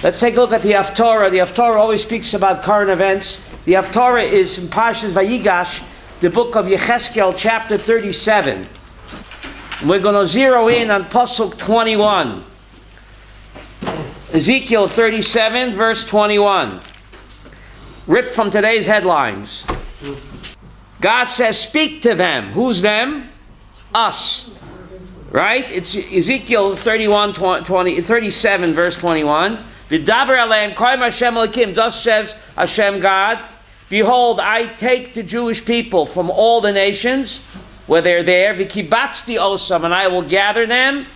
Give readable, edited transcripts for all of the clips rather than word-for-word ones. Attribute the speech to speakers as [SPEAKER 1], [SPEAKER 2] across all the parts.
[SPEAKER 1] Let's take a look at the Haftorah. The Haftorah always speaks about current events. The Haftorah is in Parshat Vayigash, the book of Ezekiel, chapter 37. We're going to zero in on Pasuk 21. Ezekiel 37, verse 21. Ripped from today's headlines. God says, speak to them. Who's them? Us. Right? It's Ezekiel 37, verse 21. V'daber aleim koim Hashem Elokim, thus says Hashem God, behold, I take the Jewish people from all the nations where they're there, v'kibatzti osam, and I will gather them,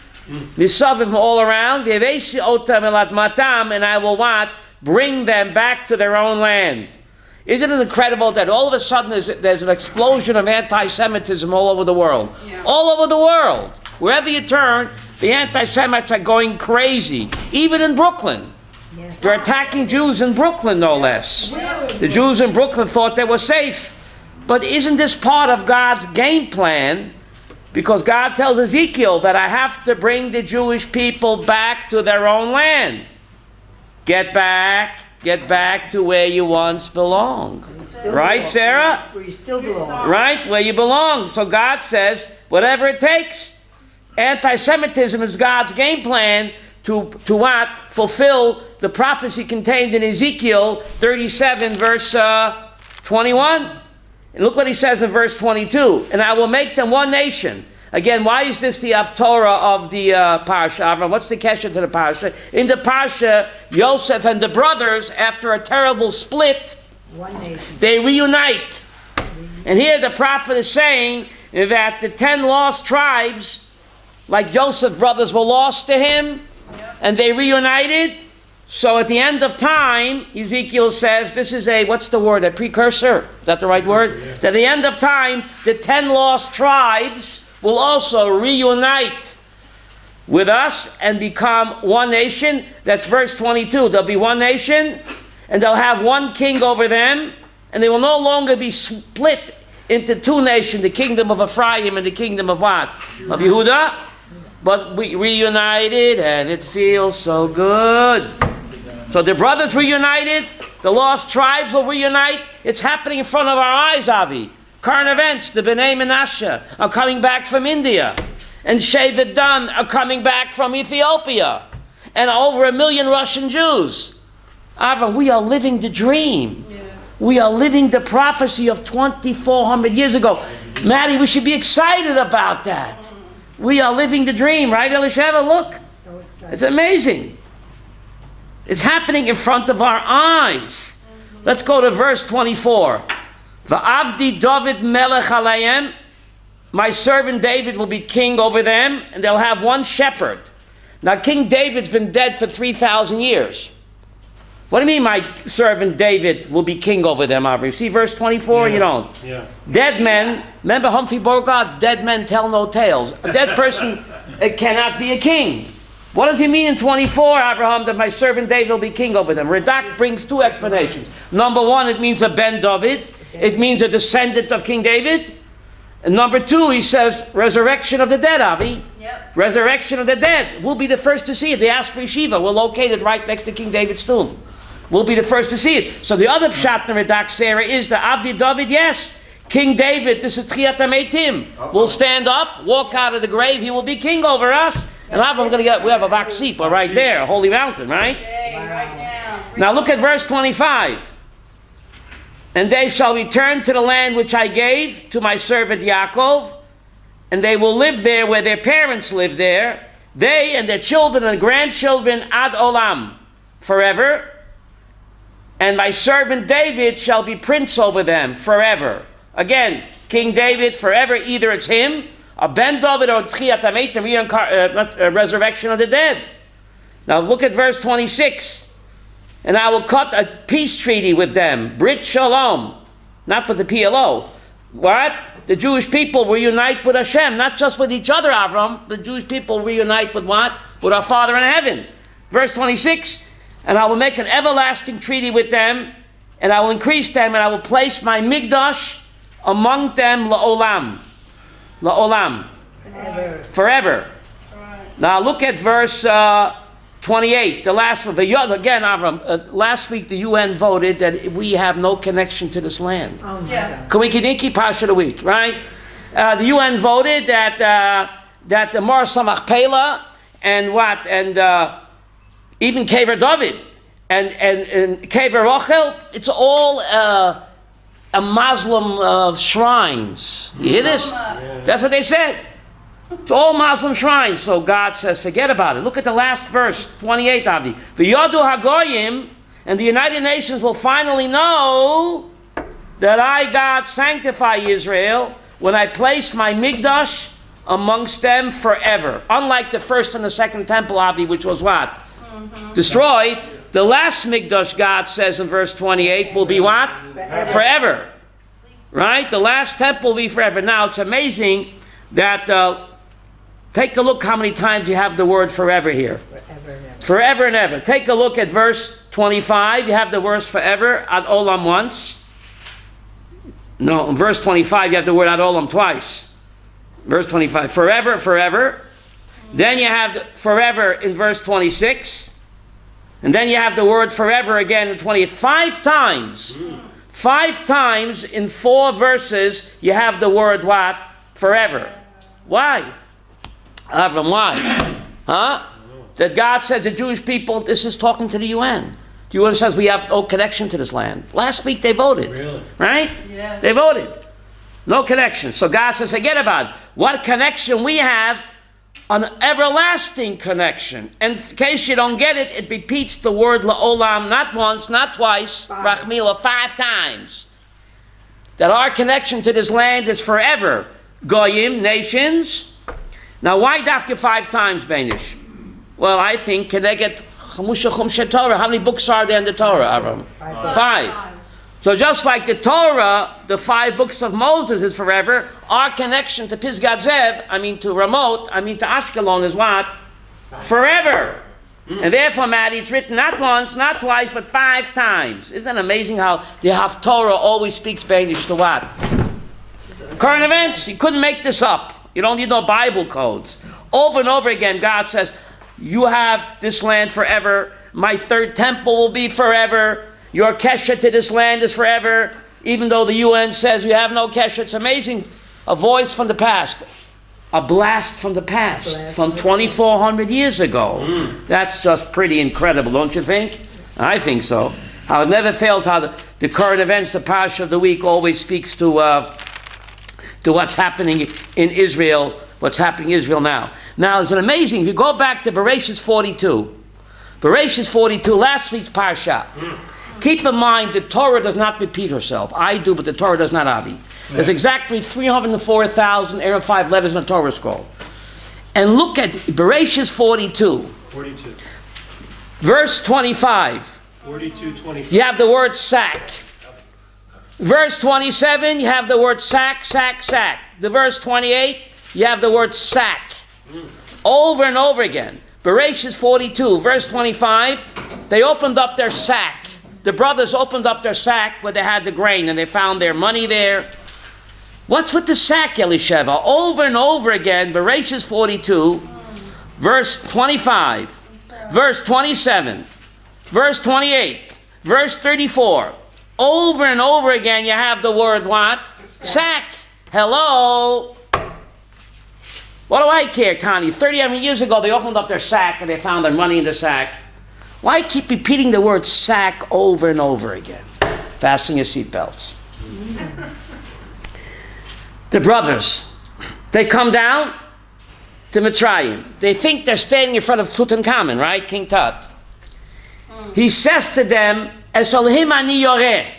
[SPEAKER 1] misavim all around, v'yevesi otam elat matam, and I will what? Bring them back to their own land. Isn't it incredible that all of a sudden there's an explosion of anti-Semitism all over the world? Yeah. All over the world. Wherever you turn, the anti-Semites are going crazy. Even in Brooklyn. Yes. They're attacking Jews in Brooklyn, no less. The Jews in Brooklyn thought they were safe. But isn't this part of God's game plan? Because God tells Ezekiel that I have to bring the Jewish people back to their own land. Get back to where you once belonged. Right, Sarah?
[SPEAKER 2] Where you still belong.
[SPEAKER 1] Right, where you belong. So God says, whatever it takes. Anti-Semitism is God's game plan to what? Fulfill the prophecy contained in Ezekiel 37, verse 21. And look what he says in verse 22. And I will make them one nation. Again, why is this the Haftorah of the Parsha? What's the kesher to the Parsha? In the Parsha, Yosef and the brothers, after a terrible split,
[SPEAKER 2] one nation,
[SPEAKER 1] they reunite. And here the prophet is saying that the 10 lost tribes, like Joseph's brothers, were lost to him, and they reunited. So at the end of time, Ezekiel says, this is a, what's the word, a precursor? Is that the right word? Yeah. That at the end of time, the 10 lost tribes will also reunite with us and become one nation. That's verse 22. There'll be one nation, and they'll have one king over them, and they will no longer be split into two nations, the kingdom of Ephraim and the kingdom of what? Of Yehudah. But we reunited, and it feels so good. So the brothers reunited, the lost tribes will reunite. It's happening in front of our eyes, Avi. Current events, the Bnei Menashe are coming back from India. And Shevet Dan are coming back from Ethiopia. And over 1 million Russian Jews. Avram, we are living the dream. Yeah. We are living the prophecy of 2,400 years ago. Maddie, we should be excited about that. We are living the dream, right, Elisheva? Look. It's amazing. It's happening in front of our eyes. Let's go to verse 24. Va'avdi David melech alayim. My servant David will be king over them, and they'll have one shepherd. Now, King David's been dead for 3,000 years. What do you mean my servant David will be king over them, Aubrey? See verse 24? Yeah. You don't. Yeah. Dead men, remember Humphrey Bogart? Dead men tell no tales. A dead person cannot be a king. What does he mean in 24, Abraham, that my servant David will be king over them? Radak brings two explanations. Number one, it means a ben David. It means a descendant of King David. And number two, he says, resurrection of the dead, Avi. Yep. Resurrection of the dead. We'll be the first to see it. The Asprey Shiva, we're located right next to King David's tomb. We'll be the first to see it. So the other pshat in Radak Sarah is the Avdi David, yes. King David, this is Tchiyat HaMeitim. Will stand up, walk out of the grave, he will be king over us. And I'm going to get, we have a back seat, but right there, a holy mountain, right? Now look at verse 25. And they shall return to the land which I gave to my servant Yaakov, and they will live there where their parents lived there, they and their children and grandchildren ad olam, forever. And my servant David shall be prince over them forever. Again, King David forever, either it's him, a ben David, or Tchiyat HaMeitim, resurrection of the dead. Now look at verse 26. And I will cut a peace treaty with them, Brit Shalom, not with the PLO. What? The Jewish people will unite with Hashem, not just with each other, Avram. The Jewish people reunite with what? With our Father in heaven. Verse 26, and I will make an everlasting treaty with them, and I will increase them, and I will place my Migdash among them la'olam. La'olam. Forever. Now look at verse 28, the last one. Again, Avram, last week the UN voted that we have no connection to this land.
[SPEAKER 2] Oh my God.
[SPEAKER 1] Kawikiniki, Parshat of the week, right? The UN voted that the Mar Samach Pela and what? And even Kever David and Kever Rochel, it's all a Muslim shrines. You hear this? That's what they said. It's all Muslim shrines. So God says, forget about it. Look at the last verse, 28, Avi. V'yodu hagoyim, and the United Nations will finally know that I, God, sanctify Israel when I place my Migdash amongst them forever. Unlike the first and the second temple, Avi, which was what? Destroyed. The last Migdash, God says in verse 28, will be what? Forever. Right? The last temple will be forever. Now, it's amazing that... take a look how many times you have the word forever here. Forever and ever. Take a look at verse 25. You have the word forever, ad olam once. No, in verse 25 you have the word ad olam twice. Verse 25, forever, forever. Then you have the forever in verse 26. And then you have the word forever again in 28. 5 times. 5 times in 4 verses you have the word what? Forever. Why? Avram, why? Huh? That God said to Jewish people, this is talking to the UN. The UN says we have no connection to this land. Last week they voted. Really? Right? Yeah. They voted. No connection. So God says, forget about it. What connection we have? An everlasting connection. And in case you don't get it, it repeats the word la'olam not once, not twice, rachmila, 5 times. That our connection to this land is forever. Goyim, nations. Now, why dafka 5 times, Banish? Well, I think, can they get Chamusha Chumsha Torah? How many books are there in the Torah, Avram? 5. So just like the Torah, the 5 books of Moses is forever, our connection to Pisgat Zev, to Ramot, to Ashkelon is what? Forever. And therefore, Maddie, it's written not once, not twice, but 5 times. Isn't that amazing how the Haftorah always speaks Banish to what? Current events. You couldn't make this up. You don't need no Bible codes. Over and over again, God says, you have this land forever. My 3rd temple will be forever. Your kesha to this land is forever. Even though the UN says you have no kesha. It's amazing. A voice from the past. A blast from the past. From 2,400 years ago. That's just pretty incredible, don't you think? I think so. How it never fails how the current events, the Parshat of the week, always speaks to what's happening in Israel, what's happening in Israel now. Now, it's an amazing, if you go back to Bereshit 42, last week's Parshat, keep in mind the Torah does not repeat herself. I do, but the Torah does not, Avi. There's exactly 304,000 Arab 5 letters in the Torah scroll. And look at Bereshit 42. Verse 25. 42:25. You have the word sack. Verse 27, you have the word sack, sack, sack. The verse 28, you have the word sack. Over and over again. Bereshit 42, verse 25, they opened up their sack. The brothers opened up their sack where they had the grain and they found their money there. What's with the sack, Elisheva? Over and over again, Bereshit 42, verse 25, verse 27, verse 28, verse 34. Over and over again, you have the word what? Sack. Hello. What do I care, Connie? 30 years ago, they opened up their sack and they found their money in the sack. Why keep repeating the word sack over and over again? Fasten your seatbelts. The brothers, they come down to Mitzrayim. They think they're standing in front of Tutankhamun, right? King Tut. He says to them, Esolhim ani yoreh.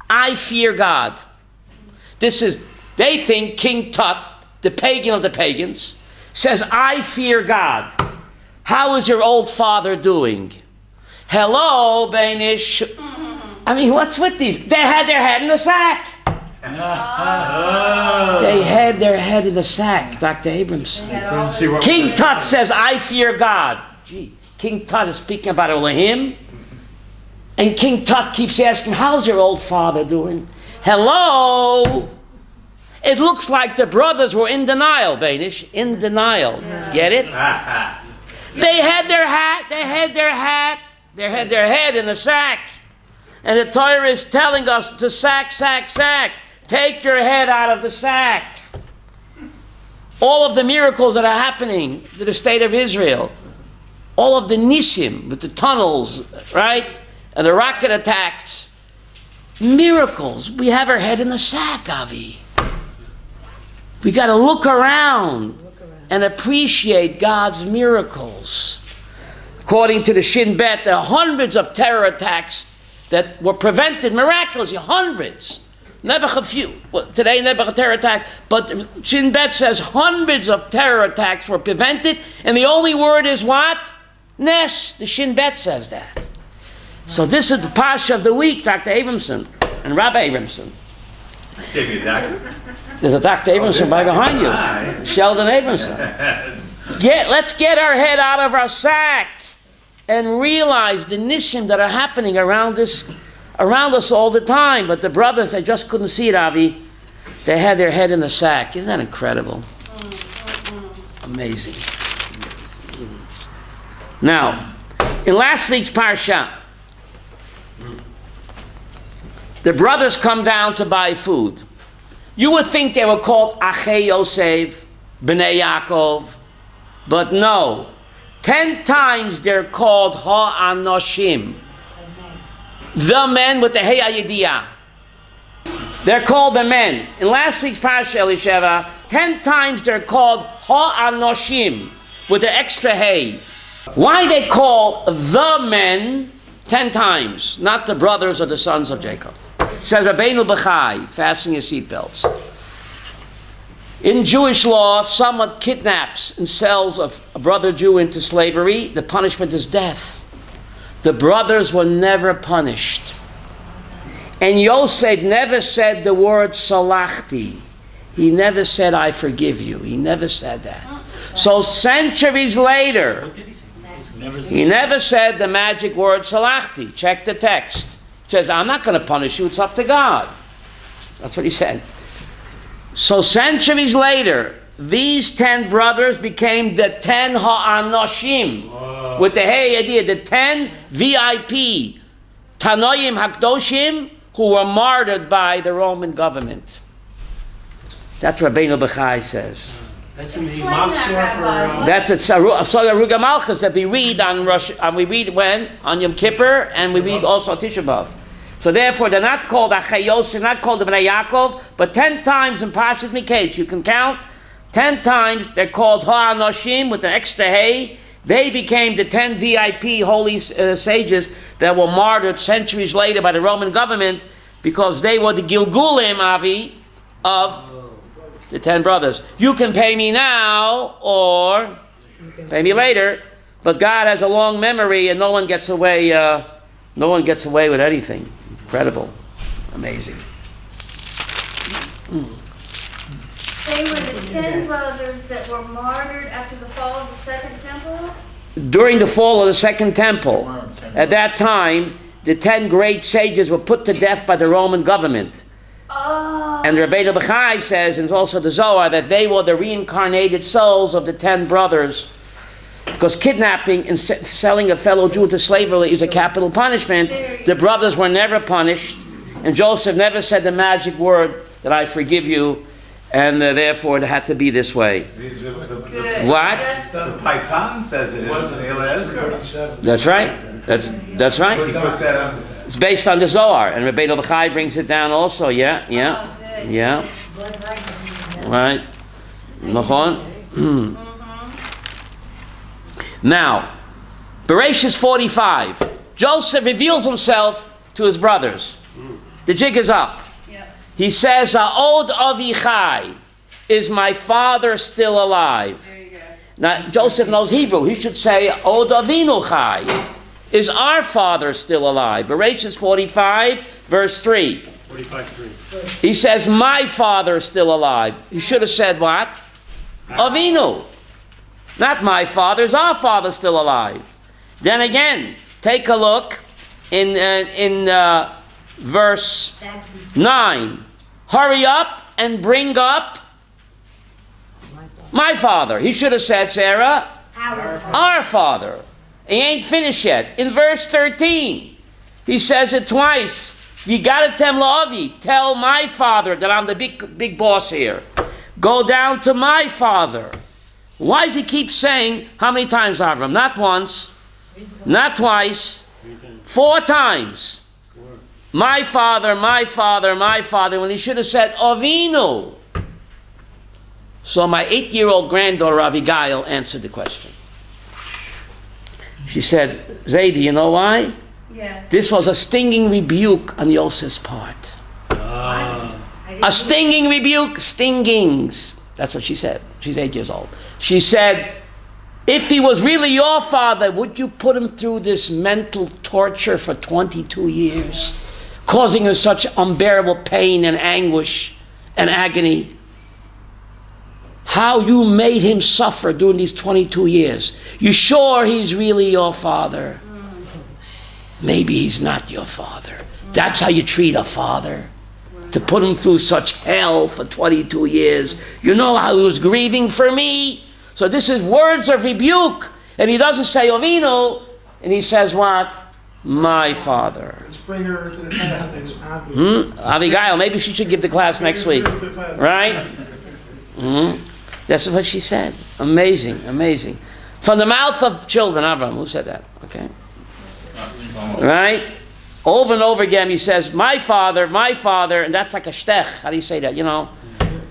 [SPEAKER 1] I fear God. They think King Tut, the pagan of the pagans, says, I fear God. How is your old father doing? Hello, Banish. What's with these? They had their head in the sack. They had their head in the sack, Dr. Abrams. King Tut says, I fear God. Gee, King Tut is speaking about Elohim. And King Tut keeps asking, how's your old father doing? Hello? It looks like the brothers were in denial, Banish. In denial. Get it? They had their head in a sack. And the Torah is telling us to sack. Take your head out of the sack. All of the miracles that are happening to the state of Israel, all of the nisim with the tunnels, right? And the rocket attacks, miracles. We have our head in the sack, Avi. We got to look around and appreciate God's miracles. According to the Shin Bet, there are hundreds of terror attacks that were prevented miraculously, hundreds. Never a few. Well, today, never a terror attack. But Shin Bet says hundreds of terror attacks were prevented, and the only word is what? Nes. The Shin Bet says that. So this is the Parsha of the week, Dr. Abramson and Rabbi Abramson.
[SPEAKER 2] Give me a doctor.
[SPEAKER 1] There's a Dr. Abramson right behind you.
[SPEAKER 2] Hi.
[SPEAKER 1] Sheldon Abramson. Let's get our head out of our sack and realize the nisim that are happening around us all the time. But the brothers, they just couldn't see it, Avi. They had their head in the sack. Isn't that incredible? Amazing. Now, in last week's Parshat, the brothers come down to buy food. You would think they were called Achei Yosef, Bnei Yaakov, but no. 10 times they're called Ha'anoshim. The men with the Hey Ayidiyah. They're called the men. In last week's Parsha, Elisheva, 10 times they're called Ha'anoshim with the extra Hey. Why they call the men 10 times, not the brothers or the sons of Jacob? It says Rabbeinu B'chai, fasten your seatbelts. In Jewish law, if someone kidnaps and sells a brother Jew into slavery, the punishment is death. The brothers were never punished. And Yosef never said the word salachti. He never said, I forgive you. He never said that. So centuries later,
[SPEAKER 3] What did he say?
[SPEAKER 1] he never said the magic word salachti. Check the text. It says, I'm not going to punish you. It's up to God. That's what he said. So centuries later, these 10 brothers became the 10 Ha'anoshim.
[SPEAKER 3] Wow.
[SPEAKER 1] With the hey idea, the 10 VIP Tanoim Hakdoshim who were martyred by the Roman government. That's what Rabbeinu B'chai says.
[SPEAKER 3] That's in the
[SPEAKER 4] Explain that,
[SPEAKER 3] Machzor
[SPEAKER 4] Rabbi.
[SPEAKER 3] for...
[SPEAKER 1] That's a Aruga Malchus that we read on Rosh, and we read when? On Yom Kippur, and we read also on Tisha B'Av. So therefore, they're not called Achei Yosef, not called the Bnei Yaakov, but 10 times in Parshas Miketz, you can count, 10 times they're called Ha'anoshim with an extra Hey. They became the 10 VIP holy sages that were martyred centuries later by the Roman government because they were the Gilgulim, Avi, of the 10 brothers. You can pay me now or pay me later, but God has a long memory and no one gets away with anything. Incredible. Amazing.
[SPEAKER 4] They were the 10 brothers that were martyred after the fall of the Second Temple?
[SPEAKER 1] During the fall of the Second Temple, at that time, the 10 great sages were put to death by the Roman government.
[SPEAKER 4] Oh.
[SPEAKER 1] And the Rabbeinu B'chai says, and also the Zohar, that they were the reincarnated souls of the 10 brothers. Because kidnapping and selling a fellow Jew into slavery is a capital punishment. The brothers were never punished. And Joseph never said the magic word that I forgive you. And therefore it had to be this way.
[SPEAKER 4] Good.
[SPEAKER 1] What?
[SPEAKER 2] The Python says it is in Elazar.
[SPEAKER 1] That's right. That's right.
[SPEAKER 2] He puts that on.
[SPEAKER 1] It's based on the Zohar. And Rabbeinu B'chai brings it down also. Yeah.
[SPEAKER 4] Oh, good.
[SPEAKER 1] Yeah. Right. Nachon? Now, Bereshis 45, Joseph reveals himself to his brothers. The jig is up.
[SPEAKER 4] Yep.
[SPEAKER 1] He says, Ha'od Avichai, is my father still alive?
[SPEAKER 4] There you go.
[SPEAKER 1] Now, Joseph knows Hebrew. He should say, Od Avinu Chai, is our father still alive? Bereshis 45, verse 3.
[SPEAKER 3] 45:3.
[SPEAKER 1] He says, my father is still alive. He should have said what? Avinu. Not my father, is our father still alive? Then again, take a look in verse 9. Hurry up and bring up my father. He should have said, Sarah, Our Father. He ain't finished yet. In verse 13, he says it twice. Yigadatem la'avi. Tell my father that I'm the big boss here. Go down to my father. Why does he keep saying, how many times, Avram? Not once, not twice, 4 times. My father, my father, my father, when he should have said, Avinu. So my 8-year-old granddaughter, Abigail, answered the question. She said, Zaidi, you know why?
[SPEAKER 4] Yes.
[SPEAKER 1] This was a stinging rebuke on Yosef's part. A stinging rebuke, stingings. That's what she said. She's 8 years old. She said, if he was really your father, would you put him through this mental torture for 22 years, causing her such unbearable pain and anguish and agony? How you made him suffer during these 22 years. You sure he's really your father? Maybe he's not your father. That's how you treat a father. To put him through such hell for 22 years. You know how he was grieving for me? So this is words of rebuke. And he doesn't say Avinu, and he says what? My father.
[SPEAKER 3] Let's bring her to the class next week.
[SPEAKER 1] Abigail, maybe she should give the class next week. Right? That's what she said. Amazing, amazing. From the mouth of children, Avram, who said that? Okay. Right? Over and over again, he says, my father, and that's like a shtech. How do you say that? You know?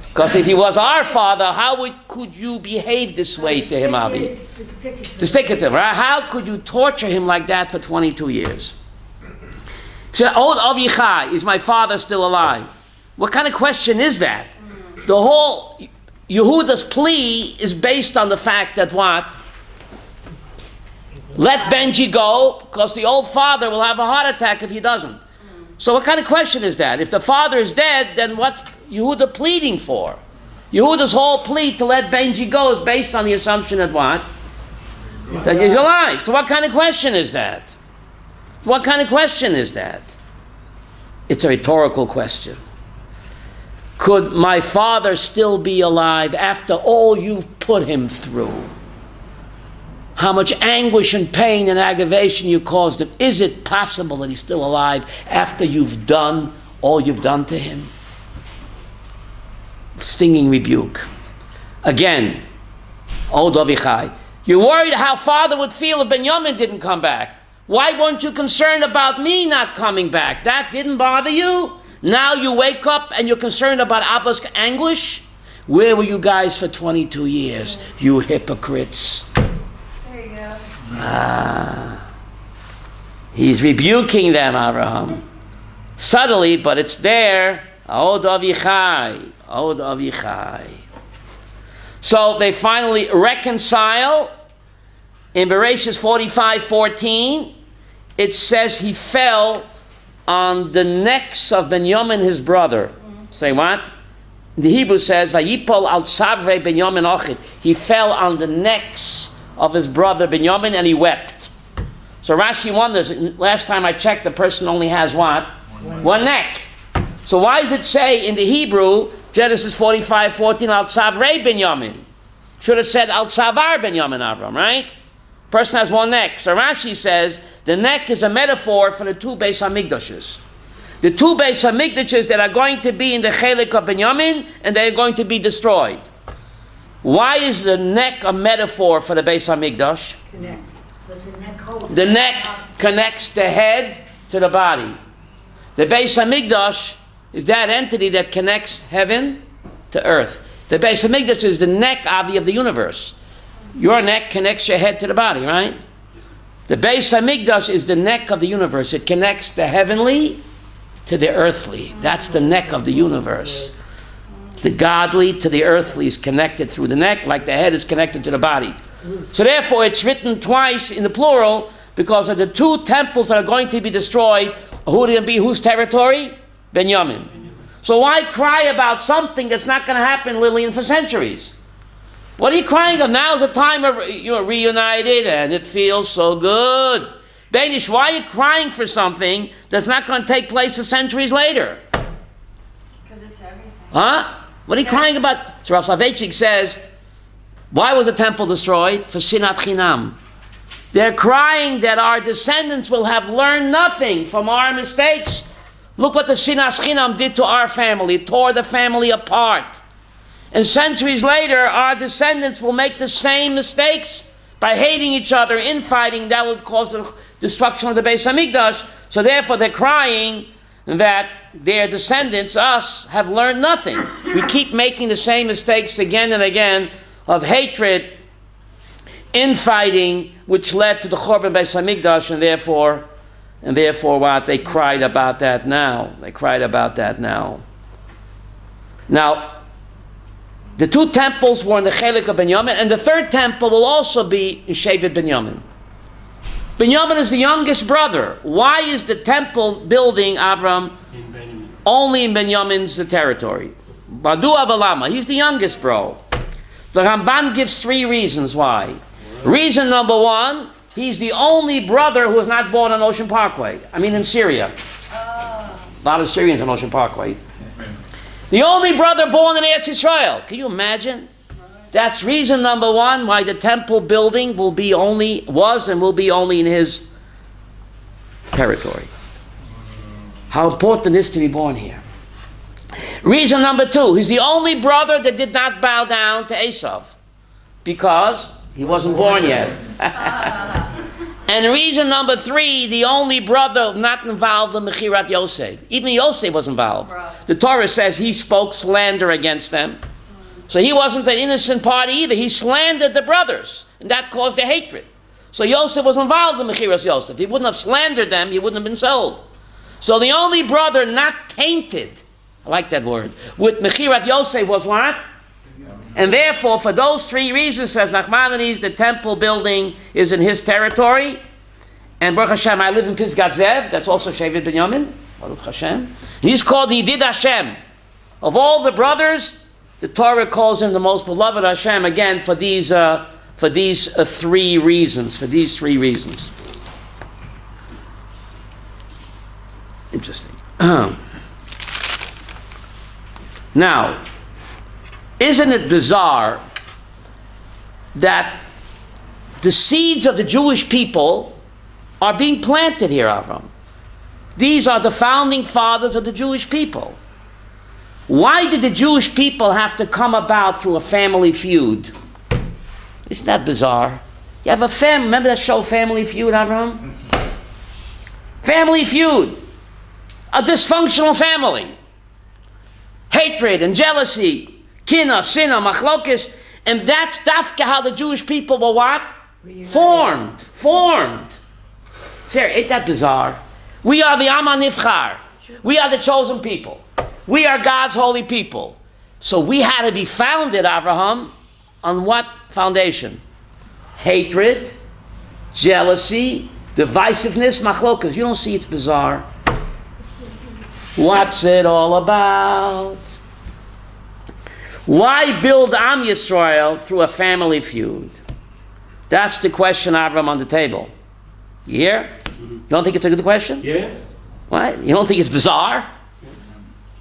[SPEAKER 1] Because if he was our father, how could you behave this way to him, Avi? To stick it to him, right? How could you torture him like that for 22 years? So, old Avichai, is my father still alive? What kind of question is that? The whole Yehuda's plea is based on the fact that what? Let Benji go, because the old father will have a heart attack if he doesn't. So what kind of question is that? If the father is dead, then what's Yehuda pleading for? Yehuda's whole plea to let Benji go is based on the assumption that what? That he's alive. So what kind of question is that? What kind of question is that? It's a rhetorical question. Could my father still be alive after all you've put him through? How much anguish and pain and aggravation you caused him. Is it possible that he's still alive after you've done all you've done to him? Stinging rebuke. Again, O Avichai, you're worried how father would feel if Benjamin didn't come back. Why weren't you concerned about me not coming back? That didn't bother you? Now you wake up and you're concerned about Abba's anguish? Where were you guys for 22 years? You hypocrites. He's rebuking them, Abraham. Subtly, but it's there. Od Avichai. Od Avichai. So they finally reconcile. In Bereshit 45:14, it says he fell on the necks of Benjamin, his brother. Say what? The Hebrew says, Vayipol al tzavre Benjamin ochid. He fell on the necks of his brother Benjamin, and he wept. So Rashi wonders, last time I checked, the person only has what? One neck. So why does it say in the Hebrew, Genesis 45:14, al tzavre Benjamin? Should have said al tzavar Benjamin Avram, right? Person has one neck. So Rashi says, the neck is a metaphor for the 2 Beis HaMikdashes. The 2 Beis HaMikdashes that are going to be in the Chelik of Benjamin, and they're going to be destroyed. Why is the neck a metaphor for the Beis HaMikdash? The neck connects the head to the body. The Beis HaMikdash is that entity that connects heaven to earth. The Beis HaMikdash is the neck, Avi, of the universe. Your neck connects your head to the body, right? The Beis HaMikdash is the neck of the universe. It connects the heavenly to the earthly. That's the neck of the universe. The godly to the earthly is connected through the neck, like the head is connected to the body. So therefore it's written twice in the plural, because of the 2 temples that are going to be destroyed. Who are going to be whose territory? Benjamin. So why cry about something that's not going to happen, Lillian, for centuries? What are you crying of? Now's the time of you're reunited and it feels so good. Danish, why are you crying for something that's not going to take place for centuries later?
[SPEAKER 4] Because it's everything.
[SPEAKER 1] Huh? What are you crying about? So Rav Soloveitchik says, Why was the temple destroyed? For sinat chinam. They're crying that our descendants will have learned nothing from our mistakes. Look what the sinas chinam did to our family. It tore the family apart. And centuries later, our descendants will make the same mistakes by hating each other, infighting. That would cause the destruction of the Beis Hamikdash. So therefore, they're crying that their descendants, us, have learned nothing. We keep making the same mistakes again and again of hatred, infighting, which led to the Chorban Beis Hamikdash, and therefore what? They cried about that now. They cried about that now. Now, the two temples were in the Chelik of Binyamin, and the third temple will also be in Shevet Binyamin. Binyamin is the youngest brother. Why is the temple building, Avram, only in Binyamin's territory? Badu Abalama, he's the youngest bro. The Ramban gives 3 reasons why. Reason number 1, he's the only brother who was not born on Ocean Parkway. I mean in Syria. A lot of Syrians on Ocean Parkway. The only brother born in Eretz Yisrael. Can you imagine? That's reason number 1 why the temple building will be only in his territory. How important it is to be born here. Reason number 2, he's the only brother that did not bow down to Esav because he wasn't born yet. And reason number 3, the only brother not involved in Mechirat Yosef. Even Yosef was involved. The Torah says he spoke slander against them. So he wasn't an innocent party either. He slandered the brothers, and that caused their hatred. So Yosef was involved in Mechiras Yosef. If he wouldn't have slandered them, he wouldn't have been sold. So the only brother not tainted, I like that word, with Mechirat Yosef was what? And therefore, for those 3 reasons, says Nachmanides, the temple building is in his territory. And Baruch Hashem, I live in Pisgat Zev, that's also Shevet Binyamin, Baruch Hashem. He's called Yedid Hashem. Of all the brothers, the Torah calls him the most beloved Hashem, again, for these 3 reasons. For these 3 reasons. Interesting. Now, isn't it bizarre that the seeds of the Jewish people are being planted here, Avram? These are the founding fathers of the Jewish people. Why did the Jewish people have to come about through a family feud? Isn't that bizarre? You have a family, remember that show Family Feud, Avram? Family Feud. A dysfunctional family. Hatred and jealousy. Kina, Sina, Machlokis, and that's dafka how the Jewish people were what? Formed. Sarah, ain't that bizarre? We are the Am HaNivchar. We are the chosen people. We are God's holy people. So we had to be founded, Abraham, on what foundation? Hatred, jealousy, divisiveness, Machlokas. You don't see it's bizarre. What's it all about? Why build Am Yisrael through a family feud? That's the question, Avram, on the table. You hear? You don't think it's a good question?
[SPEAKER 5] Yeah.
[SPEAKER 1] What? You don't think it's bizarre?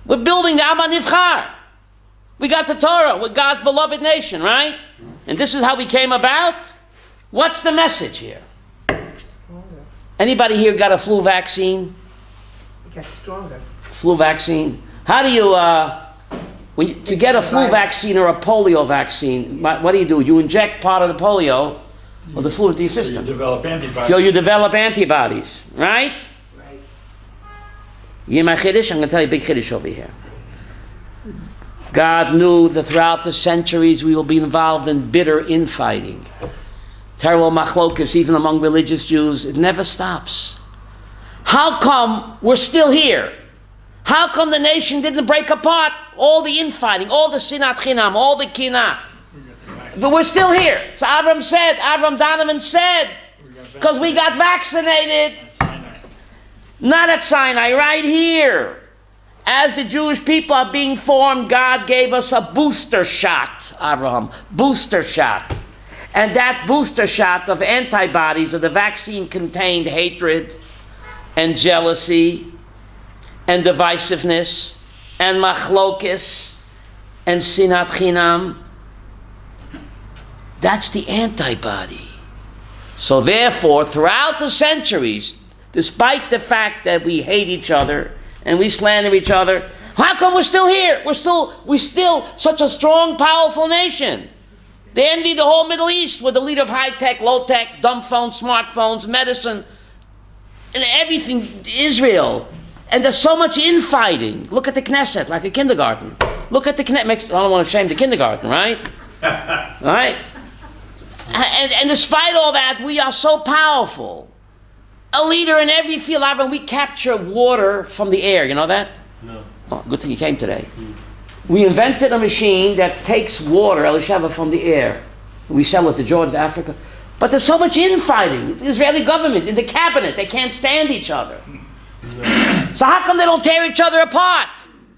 [SPEAKER 1] We're building the Am HaNivchar. We got the Torah. We're God's beloved nation, right? And this is how we came about? What's the message here? Anybody here got a flu vaccine?
[SPEAKER 3] It gets stronger.
[SPEAKER 1] Flu vaccine. How do you... to get a flu vaccine or a polio vaccine, what do? You inject part of the polio or the flu into your system.
[SPEAKER 5] You develop antibodies.
[SPEAKER 1] So you develop antibodies, right?
[SPEAKER 3] Right.
[SPEAKER 1] You my chiddush? I'm going to tell you a big chiddush over here. God knew that throughout the centuries we will be involved in bitter infighting. Terrible machlokas, even among religious Jews. It never stops. How come we're still here? How come the nation didn't break apart? All the infighting, all the sinat chinam, all the kinah. But we're still here. So Avram Donovan said, because we got vaccinated. Not at Sinai, right here. As the Jewish people are being formed, God gave us a booster shot, Abraham, booster shot. And that booster shot of antibodies of the vaccine contained hatred and jealousy and divisiveness and machlokis and sinat chinam. That's the antibody. So therefore, throughout the centuries, despite the fact that we hate each other and we slander each other, how come we're still here? We're still such a strong, powerful nation. They envy the whole Middle East with the leader of high-tech, low-tech, dumb phones, smartphones, medicine, and everything, Israel. And there's so much infighting. Look at the Knesset, like a kindergarten. Look at the Knesset. I don't want to shame the kindergarten, right? Right? And despite all that, we are so powerful. A leader in every field. Avram, we capture water from the air. You know that?
[SPEAKER 2] No.
[SPEAKER 1] Oh, good thing you came today. We invented a machine that takes water, Elisheva, from the air. We sell it to Jordan, to Africa. But there's so much infighting. The Israeli government, in the cabinet, they can't stand each other. No. So how come they don't tear each other apart?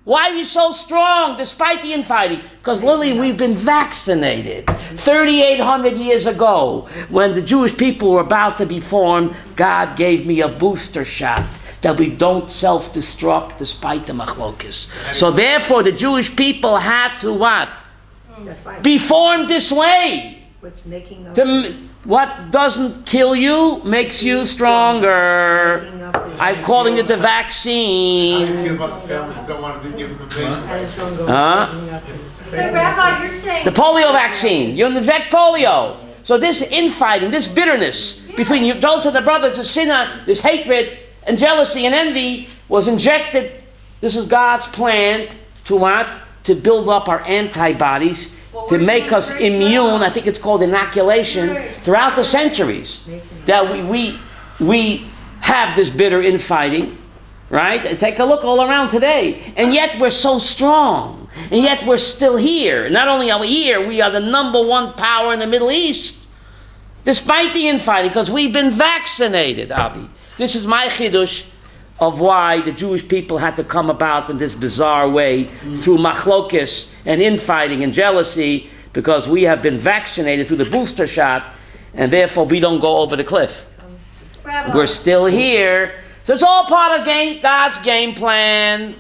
[SPEAKER 1] Why are we so strong despite the infighting? Because Lily, we've been vaccinated. 3,800 years ago, when the Jewish people were about to be formed, God gave me a booster shot that we don't self-destruct despite the machlokes. So therefore, the Jewish people had to what? Be formed this way.
[SPEAKER 3] What's making up?
[SPEAKER 1] What doesn't kill you makes you stronger. I'm calling it the vaccine.
[SPEAKER 5] How do you feel about the families that don't want to give them the
[SPEAKER 4] So Rabbi, you're saying...
[SPEAKER 1] The polio vaccine. You infect polio. So this infighting, this bitterness between you, Joseph and the brothers, this sinner, this hatred and jealousy and envy was injected. This is God's plan to what? To build up our antibodies, to make us immune. I think it's called inoculation throughout the centuries. That we have this bitter infighting, right? Take a look all around today. And yet we're so strong. And yet we're still here. Not only are we here, we are the number one power in the Middle East. Despite the infighting, because we've been vaccinated, Avi. This is my chidush of why the Jewish people had to come about in this bizarre way through machlokes and infighting and jealousy, because we have been vaccinated through the booster shot, and therefore we don't go over the cliff.
[SPEAKER 4] Rabbi.
[SPEAKER 1] We're still here. So it's all part of God's game plan.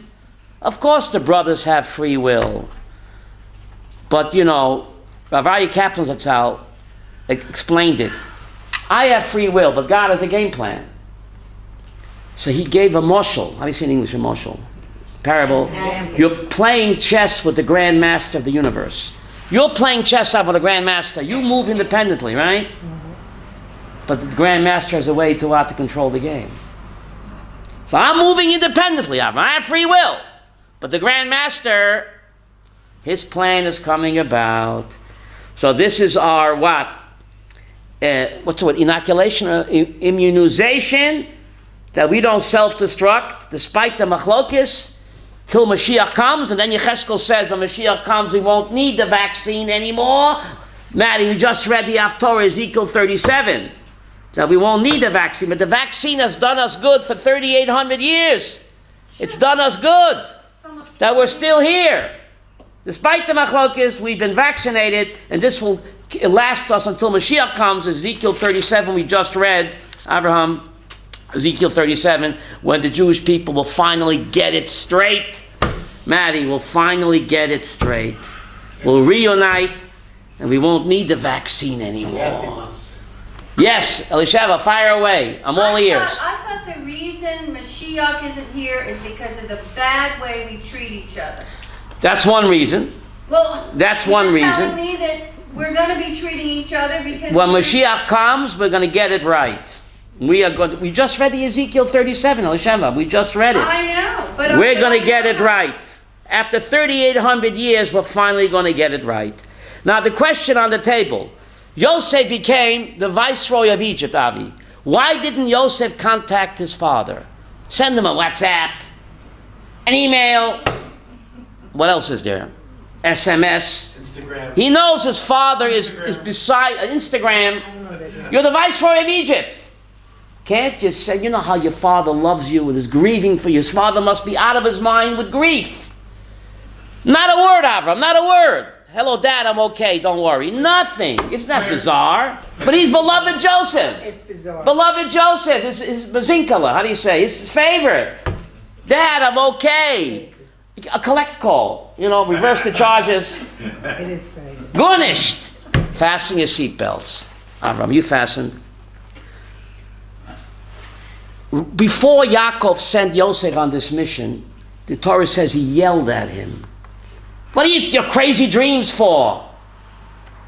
[SPEAKER 1] Of course the brothers have free will. But you know, Rabbi Kaplan Zatzal explained it. I have free will, but God has a game plan. So he gave a moshel. How do you say in English a moshel? Parable. You're playing chess with the Grand Master of the universe. You're playing chess out with the Grand Master. You move independently, right? But the Grand Master has a way to control the game. So I'm moving independently. I have free will. But the Grand Master, his plan is coming about. So this is our what? What's the word? Inoculation, immunization, that we don't self-destruct despite the machlokes till Mashiach comes. And then Yecheskel says when Mashiach comes we won't need the vaccine anymore. Maddie, we just read the Haftorah, Ezekiel 37, that we won't need the vaccine. But the vaccine has done us good for 3,800 years. It's done us good that we're still here. Despite the machlokes, we've been vaccinated, and this will last us until Mashiach comes. Ezekiel 37 we just read, Abraham, Ezekiel 37, when the Jewish people will finally get it straight. Maddie, will finally get it straight. We'll reunite, and we won't need the vaccine anymore. Yes, Elisheva, fire away. I'm all ears.
[SPEAKER 4] I thought the reason Mashiach isn't here is because of the bad way we treat each other.
[SPEAKER 1] That's one reason.
[SPEAKER 4] Well,
[SPEAKER 1] that's one reason.
[SPEAKER 4] You're telling me that we're going to be treating each other because...
[SPEAKER 1] When Mashiach comes, we're going to get it right. We just read the Ezekiel 37, Elisheva. We just read it.
[SPEAKER 4] I know, but...
[SPEAKER 1] We're going to get it right. After 3,800 years, we're finally going to get it right. Now, the question on the table. Yosef became the viceroy of Egypt, Avi. Why didn't Yosef contact his father? Send him a WhatsApp, an email. What else is there? SMS.
[SPEAKER 5] Instagram.
[SPEAKER 1] He knows his father is beside Instagram. You're the viceroy of Egypt. Can't just say, you know how your father loves you and is grieving for you. His father must be out of his mind with grief. Not a word, Avram, not a word. Hello, Dad, I'm okay, don't worry. Nothing. Isn't that bizarre? But he's beloved Joseph.
[SPEAKER 3] It's bizarre.
[SPEAKER 1] Beloved Joseph, his Bazinkala, how do you say? His favorite. Dad, I'm okay. A collect call, reverse the charges.
[SPEAKER 3] It is very good.
[SPEAKER 1] Gunished. Fasten your seatbelts. Avram, you fastened. Before Yaakov sent Yosef on this mission, the Torah says he yelled at him. What are your crazy dreams for?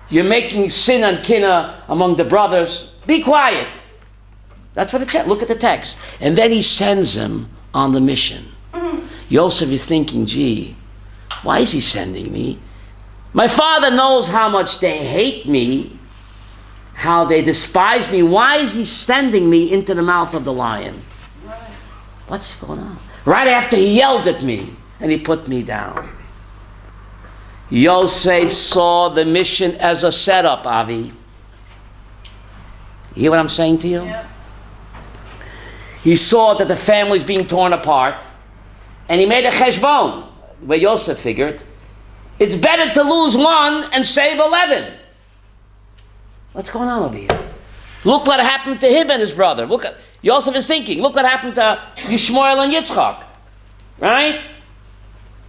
[SPEAKER 1] You're making sin and kinna among the brothers. Be quiet. That's what it said. Look at the text. And then he sends him on the mission. Yosef is thinking, gee, why is he sending me? My father knows how much they hate me, how they despise me. Why is he sending me into the mouth of the lion?
[SPEAKER 4] Right.
[SPEAKER 1] What's going on? Right after he yelled at me and he put me down. Yosef saw the mission as a setup, Avi. You hear what I'm saying to you?
[SPEAKER 4] Yep.
[SPEAKER 1] He saw that the family's being torn apart, and he made a cheshbon, where Yosef figured, it's better to lose one and save 11. What's going on over here? Look what happened to him and his brother. Look at Yosef is thinking. Look what happened to Yishmael and Yitzchak. Right?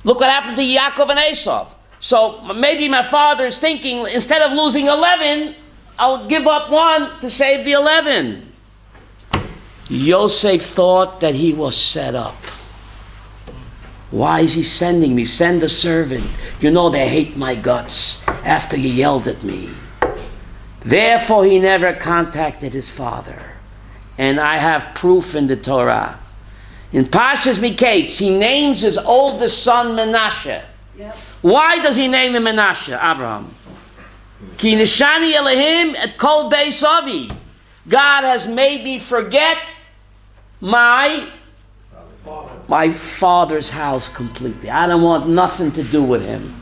[SPEAKER 1] Look what happened to Yaakov and Esau. So maybe my father is thinking, instead of losing 11, I'll give up one to save the 11. Yosef thought that he was set up. Why is he sending me? Send a servant. You know they hate my guts after you yelled at me. Therefore, he never contacted his father. And I have proof in the Torah. In Parshas Miketz, he names his oldest son Menashe.
[SPEAKER 4] Yep.
[SPEAKER 1] Why does he name him Menashe, Abraham? Ki nishani Elohim et kol beis avi. God has made me forget my father's house completely. I don't want nothing to do with him.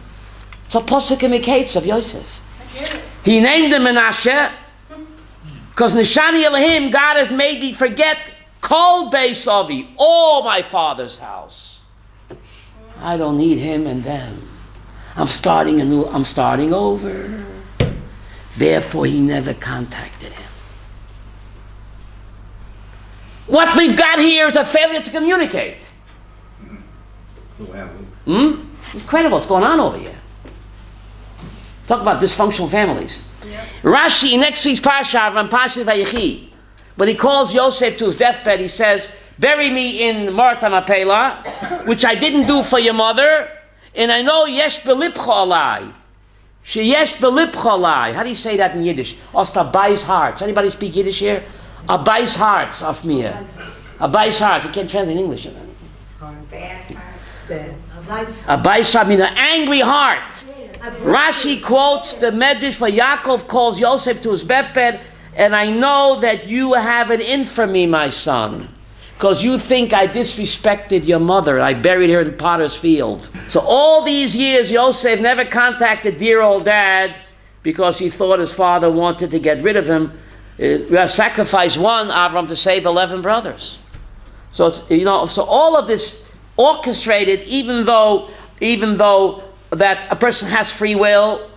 [SPEAKER 1] It's a posuk in Miketz of Yosef. He named him Menashe because Nishani Elohim, God has made me forget kol beis avi, all my father's house. I don't need him and them. I'm starting over. Therefore, he never contacted him. What we've got here is a failure to communicate. Incredible what's going on over here. Talk about dysfunctional families.
[SPEAKER 4] Yep.
[SPEAKER 1] Rashi, in next week's Parshat, from Parshat Vayigash, when he calls Yosef to his deathbed, he says, bury me in Marta Mapela, which I didn't do for your mother, and I know yesh belipcha alai. She yesh belipcha alai. How do you say that in Yiddish? Osta bais hearts. Anybody speak Yiddish here? A bais hearts of me. A bais hearts. You can't translate in English.
[SPEAKER 3] A
[SPEAKER 1] bais heart means an angry heart. Rashi quotes the Medrash where Yaakov calls Yosef to his deathbed, and I know that you have it in for me, my son, because you think I disrespected your mother. I buried her in Potter's field. So all these years, Yosef never contacted dear old dad because he thought his father wanted to get rid of him. Sacrifice one, Avram, to save 11 brothers. So it's, so all of this orchestrated, even though that a person has free will.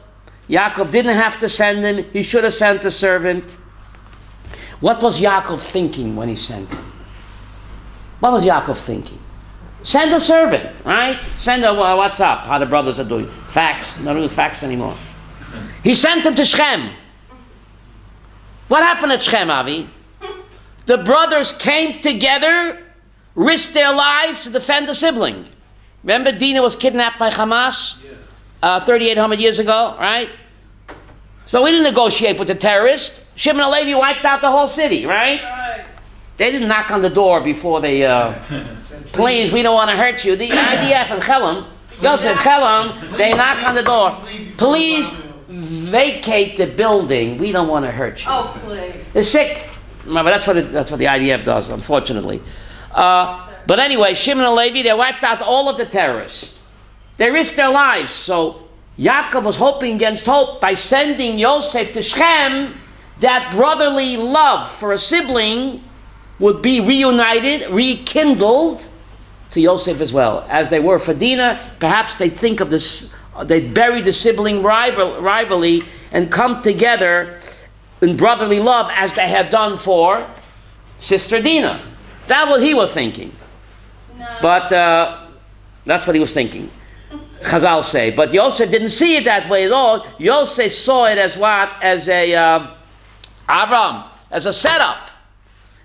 [SPEAKER 1] Yaakov didn't have to send him. He should have sent a servant. What was Yaakov thinking when he sent him? What was Yaakov thinking? Send a servant, right? Send a what's up, how the brothers are doing. Fax. Not doing fax anymore. He sent him to Shechem. What happened at Shechem, Avi? The brothers came together, risked their lives to defend a sibling. Remember, Dinah was kidnapped by Hamas 3,800 years ago, right? So we didn't negotiate with the terrorists. Shimon and Levi wiped out the whole city, right? They didn't knock on the door before they, please, we don't want to hurt you. The IDF and Chelam, Yosef, Chelam, they knock on the door. Please vacate the building. We don't want to hurt you.
[SPEAKER 4] Oh, please.
[SPEAKER 1] They're sick. But that's what the IDF does, unfortunately. But anyway, Shimon and Levi, they wiped out all of the terrorists. They risked their lives. So Yaakov was hoping against hope by sending Yosef to Shechem, that brotherly love for a sibling would be reunited, rekindled to Yosef as well. As they were for Dinah, perhaps they'd think of this, they'd bury the sibling rivalry and come together in brotherly love as they had done for Sister Dinah. That's what he was thinking.
[SPEAKER 4] No.
[SPEAKER 1] But that's what he was thinking. Chazal say. But Yosef didn't see it that way at all. Yosef saw it as what? As a Avram, as a setup.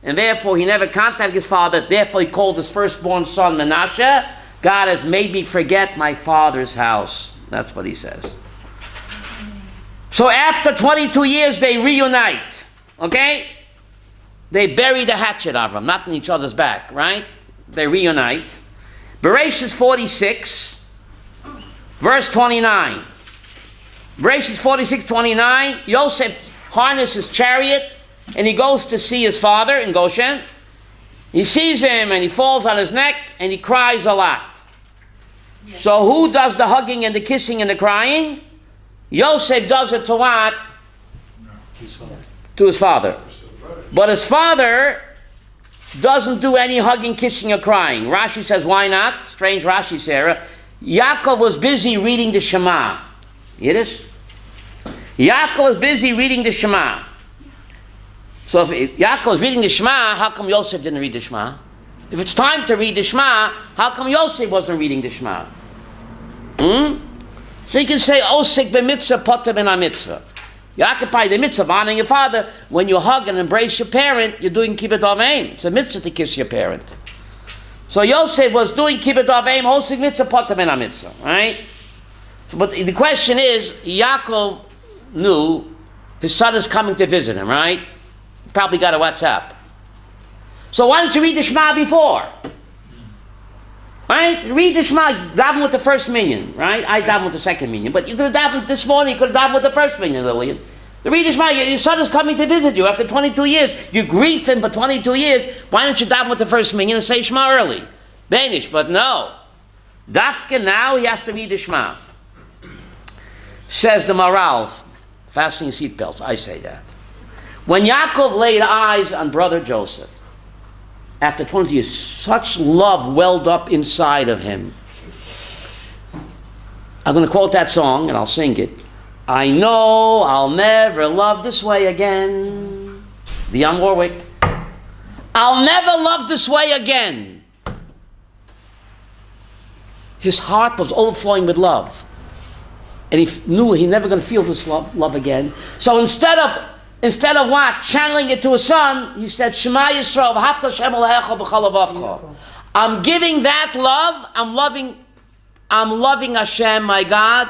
[SPEAKER 1] And therefore he never contacted his father. Therefore he called his firstborn son Menashe. God has made me forget my father's house. That's what he says. So after 22 years they reunite. Okay? They bury the hatchet, Avram, not in each other's back, right? They reunite. Bereshit 46, verse 29. Bereshit 46, 29. Yosef harnesses his chariot and he goes to see his father in Goshen. He sees him and he falls on his neck and he cries a lot. Yes. So who does the hugging and the kissing and the crying? Yosef does it to what? To his father. But his father doesn't do any hugging, kissing, or crying. Rashi says, why not? Strange Rashi, Sarah. Yaakov was busy reading the Shema. Yiddish? Yaakov was busy reading the Shema. So if Yaakov was reading the Shema, how come Yosef didn't read the Shema? If it's time to read the Shema, how come Yosef wasn't reading the Shema? So you can say, Osik b'mitzvah, potter ben ha-mitzvah. You occupy the mitzvah of honoring your father. When you hug and embrace your parent, you're doing kibbut aveim. It's a mitzvah to kiss your parent. So Yosef was doing kibbut aveim, hosting mitzvah, potter ben ha-mitzvah, right? But the question is, Yaakov knew his son is coming to visit him, right? He probably got a WhatsApp. So why don't you read the Shema before? Right? Read the Shema, daven with the first minyan, right? I daven with the second minyan. But you could have davened this morning, you could have davened with the first minyan, Lillian. Read the Shema, your son is coming to visit you after 22 years. You grieved him for 22 years. Why don't you daven with the first minyan and say Shema early? Danish, but no. Dafka now, he has to read the Shema. Says the Maral, fastening seatbelts, I say that. When Yaakov laid eyes on brother Joseph, after 20 years, such love welled up inside of him. I'm going to quote that song, and I'll sing it. I know I'll never love this way again. Dionne Warwick. I'll never love this way again. His heart was overflowing with love. And he knew he never going to feel this love again. So instead of what? Channeling it to his son, he said, Shema Yisrael, v'ahavta Hashem Elohecha b'chol levavcha. I'm giving that love, I'm loving Hashem, my God,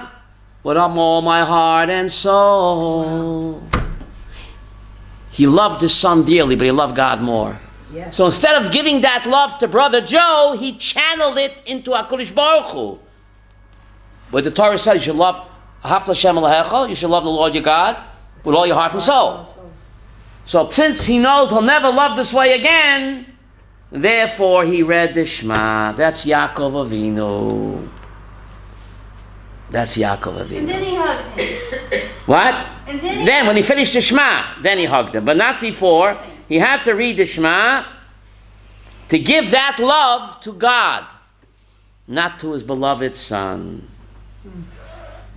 [SPEAKER 1] with all my heart and soul. He loved his son dearly, but he loved God more. Yes. So instead of giving that love to brother Joe, he channeled it into HaKadosh Baruch Hu. But the Torah says you should love v'ahavta Hashem Elohecha, you should love the Lord your God with all your heart and soul. So since he knows he'll never love this way again, therefore he read the Shema. That's Yaakov Avinu. That's Yaakov Avinu.
[SPEAKER 4] And then he hugged him.
[SPEAKER 1] What?
[SPEAKER 4] And
[SPEAKER 1] then when he finished the Shema, then he hugged him. But not before. He had to read the Shema to give that love to God, not to his beloved son.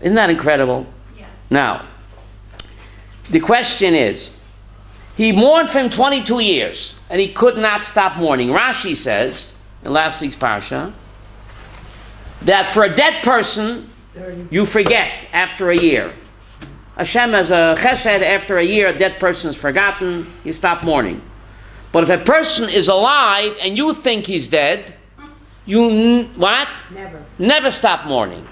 [SPEAKER 1] Isn't that incredible?
[SPEAKER 4] Yeah.
[SPEAKER 1] Now, the question is, he mourned for him 22 years, and he could not stop mourning. Rashi says, in last week's Parsha, that for a dead person, you forget after a year. Hashem has a chesed, after a year, a dead person is forgotten, you stop mourning. But if a person is alive, and you think he's dead, you, what? Never stop mourning.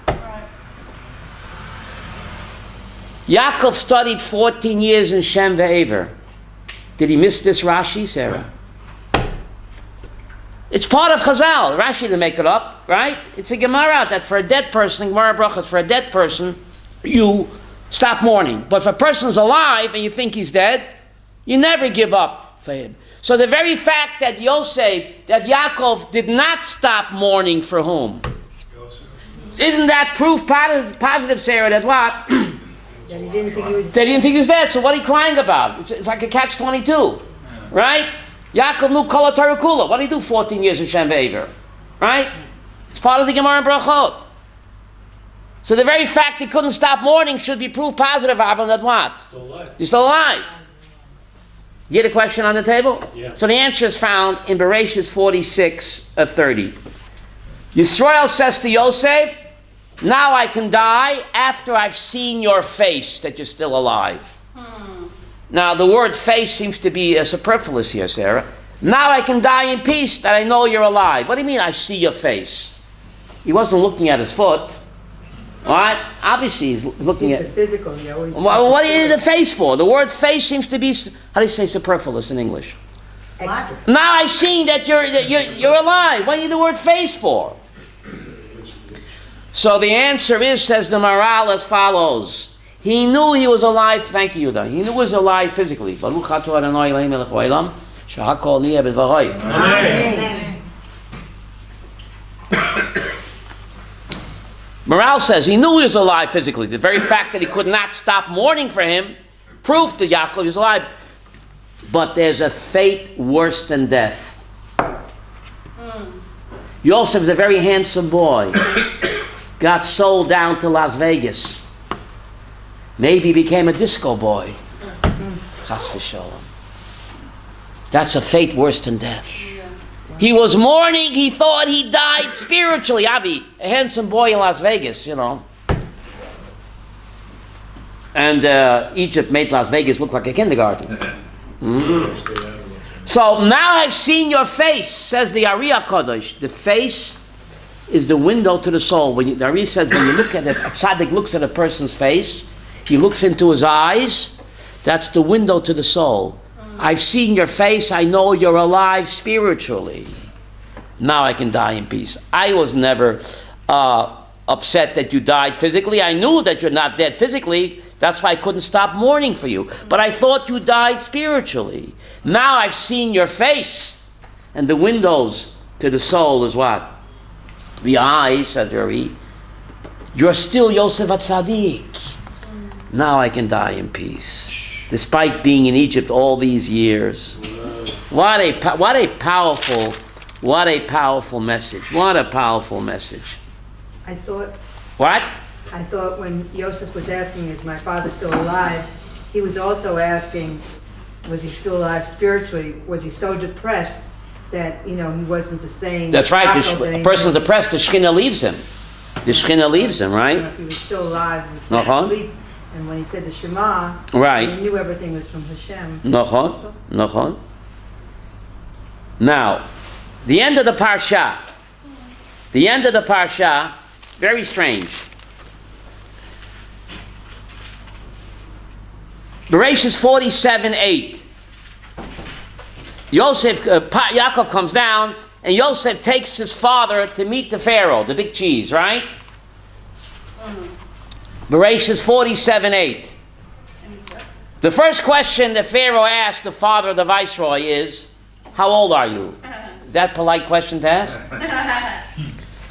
[SPEAKER 1] Yaakov studied 14 years in Shem ve'ever. Did he miss this Rashi, Sarah? It's part of Chazal. Rashi didn't make it up, right? It's a Gemara that for a dead person, Gemara Brachas, for a dead person, you stop mourning. But if a person's alive and you think he's dead, you never give up for him. So the very fact that Yaakov did not stop mourning for whom? Isn't that proof positive, Sarah, that what?
[SPEAKER 3] That he didn't think he was
[SPEAKER 1] They didn't think he was dead, so what are you crying about? It's like a catch-22, right? Yaakov knew kol Torah kula. What did he do 14 years in Shem ve'ever? Right? It's part of the Gemara and Brachot. So the very fact he couldn't stop mourning should be proof positive, Avram, that what?
[SPEAKER 6] Still alive.
[SPEAKER 1] He's still alive. You get a question on the table?
[SPEAKER 6] Yeah.
[SPEAKER 1] So the answer is found in Bereshit 46:30. Yisrael says to Yosef, now I can die after I've seen your face, that you're still alive. Now, the word face seems to be superfluous here, Sarah. Now I can die in peace, that I know you're alive. What do you mean, I see your face? He wasn't looking at his foot. All right? Obviously, he's looking at...
[SPEAKER 3] The physical, you always...
[SPEAKER 1] Well, what do you need the face for? The word face seems to be... How do you say superfluous in English?
[SPEAKER 3] Extra.
[SPEAKER 1] Now I've seen that you're alive. What do you need the word face for? So the answer is, says the Maral, as follows. He knew he was alive. Thank you, Yudah. He knew he was alive physically. Baruch atah Adonai Eloheinu melech haolam, shehakol niyeh b'dvarav.
[SPEAKER 2] Amen.
[SPEAKER 1] Maral says he knew he was alive physically. The very fact that he could not stop mourning for him proved to Yaakov he was alive. But there's a fate worse than death. Yosef is a very handsome boy. Got sold down to Las Vegas. Maybe became a disco boy. Chas v'sholom. That's a fate worse than death. He was mourning. He thought he died spiritually. Avi, a handsome boy in Las Vegas, you know. And Egypt made Las Vegas look like a kindergarten. So now I've seen your face, says the Ari HaKadosh. The face is the window to the soul. The Ari says when you look at it, a tzaddik looks at a person's face, he looks into his eyes, that's the window to the soul. I've seen your face, I know you're alive spiritually. Now I can die in peace. I was never upset that you died physically. I knew that you're not dead physically. That's why I couldn't stop mourning for you. But I thought you died spiritually. Now I've seen your face. And the windows to the soul is what? The eyes, says Ari. You're still Yosef HaTzadik. Now I can die in peace. Despite being in Egypt all these years. What a powerful message. What a powerful message.
[SPEAKER 3] I thought...
[SPEAKER 1] What?
[SPEAKER 3] I thought when Yosef was asking, is my father still alive, he was also asking, was he still alive spiritually? Was he so depressed that, he wasn't the same...
[SPEAKER 1] That's right. A person's depressed, the Shekhinah leaves him. The Shekhinah leaves him, right?
[SPEAKER 3] If he was still alive. And when he said the Shema,
[SPEAKER 1] right,
[SPEAKER 3] he knew everything was from Hashem.
[SPEAKER 1] Nachon. Now, the end of the Parsha. Very strange. Bereshis 47:8. Yaakov comes down, and Yosef takes his father to meet the Pharaoh, the big cheese, right? Bereshis 47:8. The first question the Pharaoh asked the father of the viceroy is, how old are you? Is that a polite question to ask?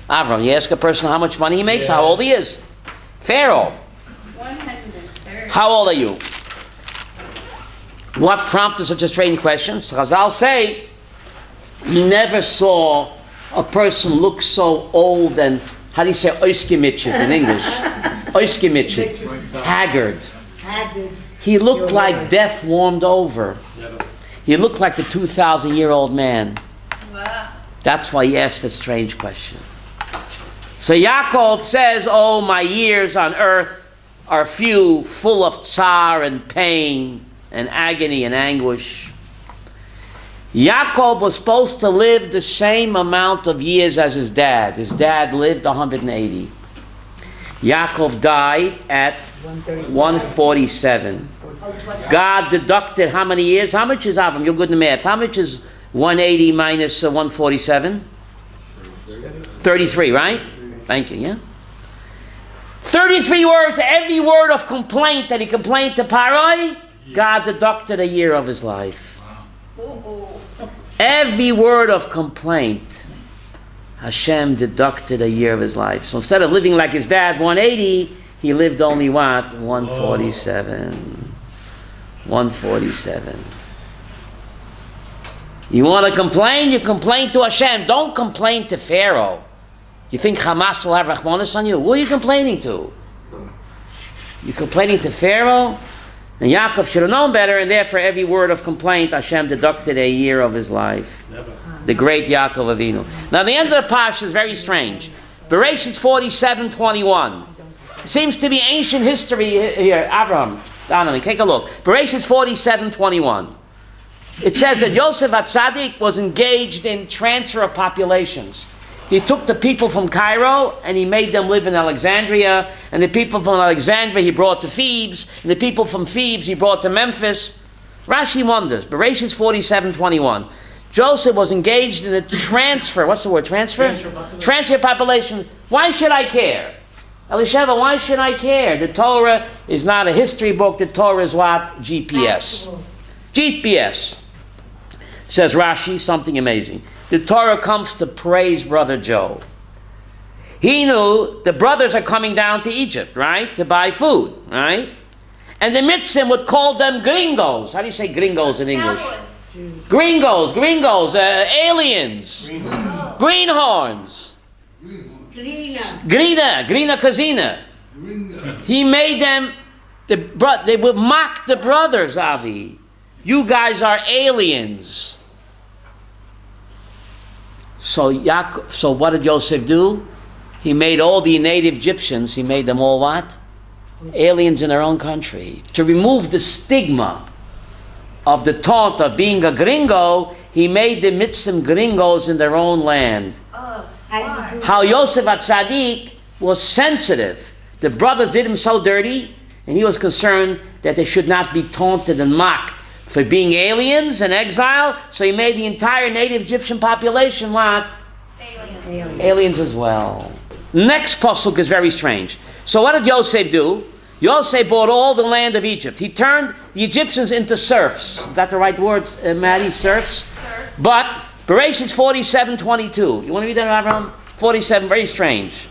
[SPEAKER 1] Avram, you ask a person how much money he makes, how old he is. Pharaoh,
[SPEAKER 4] 130.
[SPEAKER 1] how old are you? What prompted such a strange question? So Chazal say, he never saw a person look so old and, how do you say, oiskimitchit in English? Oiskimitchit, haggard. He looked like death warmed over. He looked like the 2,000-year-old man.
[SPEAKER 4] Wow.
[SPEAKER 1] That's why he asked a strange question. So Yaakov says, oh, my years on earth are few, full of tsar and pain and agony and anguish. Yaakov was supposed to live the same amount of years as his dad. His dad lived 180. Yaakov died at 147. God deducted how many years? How much is Avram? You're good in math. How much is 180 minus 147? 33, right? Thank you, yeah? 33 words. Every word of complaint that he complained to Paroi, God deducted a year of his life. Every word of complaint, Hashem deducted a year of his life. So instead of living like his dad, 180, he lived only what? 147. 147. You want to complain? You complain to Hashem. Don't complain to Pharaoh. You think Hamas will have Rahmanis on you? Who are you complaining to? You're complaining to Pharaoh? And Yaakov should have known better, and therefore every word of complaint, Hashem deducted a year of his life. The great Yaakov Avinu. Now the end of the Parsha is very strange. Bereshit 47:21. Seems to be ancient history here. Abraham, Donovan, take a look. Bereshit 47:21. It says that Yosef HaTzadik was engaged in transfer of populations. He took the people from Cairo and he made them live in Alexandria, and the people from Alexandria he brought to Thebes, and the people from Thebes he brought to Memphis. Rashi wonders, Bereshit 47:21. Joseph was engaged in a transfer. What's the word? Transfer? Transfer of population. Why should I care? Elisheva, why should I care? The Torah is not a history book. The Torah is what? GPS. GPS. Says Rashi, something amazing. The Torah comes to praise Brother Joe. He knew the brothers are coming down to Egypt, right? To buy food, right? And the Mitzim would call them gringos. How do you say gringos in English? Gringos, aliens. Greenhorns. Grina Kazina. He made them, they would mock the brothers, Avi. You guys are aliens. So what did Yosef do? He made all the native Egyptians, he made them all what? Aliens in their own country. To remove the stigma of the taunt of being a gringo, he made the Mitzim gringos in their own land. How Yosef HaTzadik was sensitive. The brothers did him so dirty, and he was concerned that they should not be taunted and mocked for being aliens and exile, so he made the entire native Egyptian population what? Aliens as well. Next pasuk is very strange. So what did Yosef do? Yosef bought all the land of Egypt. He turned the Egyptians into serfs. Is that the right word, Maddie? Serfs? But Bereshit 47:22. You want to read that, Abraham? 47, very strange.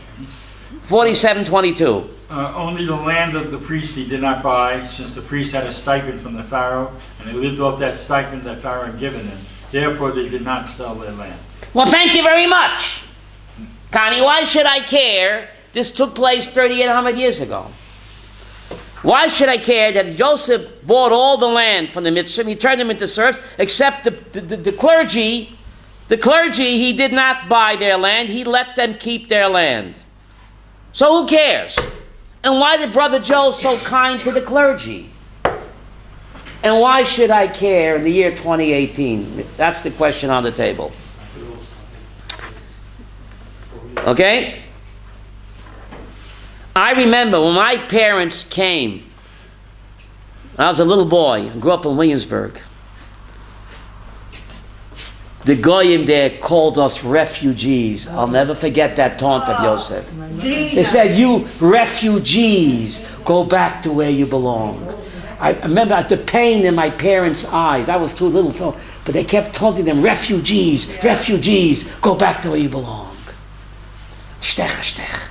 [SPEAKER 1] 47:22.
[SPEAKER 6] Only the land of the priest he did not buy, since the priest had a stipend from the Pharaoh, and they lived off that stipend that Pharaoh had given them. Therefore, they did not sell their land.
[SPEAKER 1] Well, thank you very much. Connie, why should I care? This took place 3,800 years ago. Why should I care that Joseph bought all the land from the Mitzrayim? He turned them into serfs, except the clergy. The clergy, he did not buy their land. He let them keep their land. So who cares? And why did Brother Joe so kind to the clergy? And why should I care in the year 2018? That's the question on the table. Okay? I remember when my parents came, when I was a little boy, I grew up in Williamsburg. The Goyim there called us refugees. I'll never forget that taunt of Yosef. They said, you refugees, go back to where you belong. I remember the pain in my parents' eyes. I was too little, but they kept taunting them, refugees, refugees, go back to where you belong. Shtech, shtech.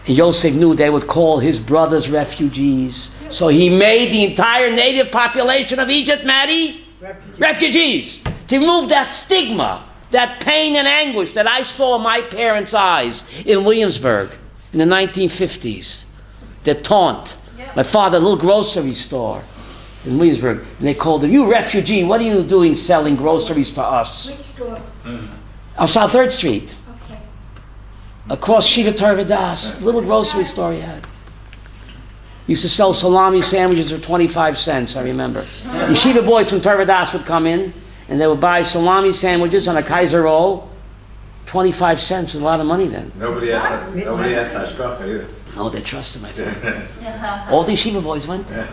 [SPEAKER 1] And Yosef knew they would call his brothers refugees. So he made the entire native population of Egypt, Maddie, refugees. To remove that stigma, that pain and anguish that I saw in my parents' eyes in Williamsburg in the 1950s. The taunt. Yep. My father, a little grocery store in Williamsburg, and they called him, you refugee, what are you doing selling groceries to us?
[SPEAKER 4] Which store?
[SPEAKER 1] On South 3rd Street. Okay. Across Shiva Tarvadas, little grocery store he had. Used to sell salami sandwiches for 25 cents, I remember. Yeshiva boys from Tarvadas would come in, and they would buy salami sandwiches on a Kaiser roll. 25 cents was a lot of money then.
[SPEAKER 2] Nobody asked Hashkacha either.
[SPEAKER 1] No, they trusted my father. All the yeshiva boys went there.